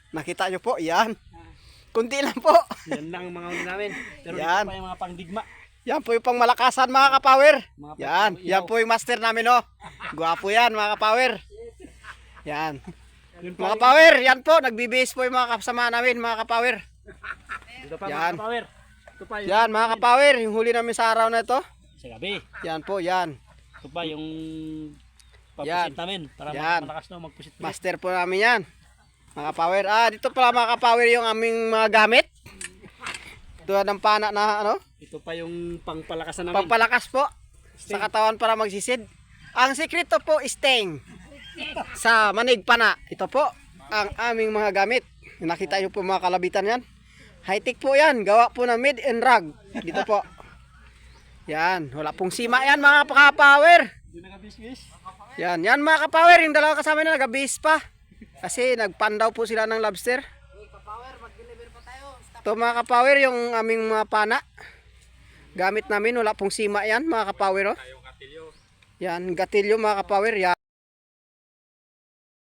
Nakita nyo po, yan. Kunti lang po. Yan lang ang mga huli namin. Pero Yan. dito pa yung mga pangdigma. Yan po yung pangmalakasan mga kapower. Mga Yan, yan po yung master namin oh. Gwapo yan mga kapower. Yan. Yun Mga kapower, yan po. Nagbibihis po yung mga kasama namin mga kapower. Dito pa Yan. mga power. Ito pa yung Yan mga kapower, yung huli namin sa araw na ito. sa gabi. Yan po, yan. Ito pa yung Yan. papusit namin. Para Yan. malakas na magpusit. Master po namin yan. Mga kapower. Dito pala mga kapower yung aming mga gamit. Tulad ng pana na ano, Ito pa yung pangpalakasan namin. pampalakas po sa katawan para magsisid. Ang sekreto po is sting. Sa manig pana. Ito po ang aming mga gamit. Nakita niyo po mga kalabitan yan. High-tech po yan. Gawa po na made in rag. Dito po. Yan. Wala pong sima yan mga kapower. Hindi nagabis-bis. Yan. Yan mga kapower. Yung dalawa kasama na nagabis pa. Kasi nagpandaw po sila ng lobster. Ito mga kapower yung aming mga pana. Gamit namin. Wala pong sima yan mga kapower. Oh. Yan. Gatilyo mga kapower. Yan.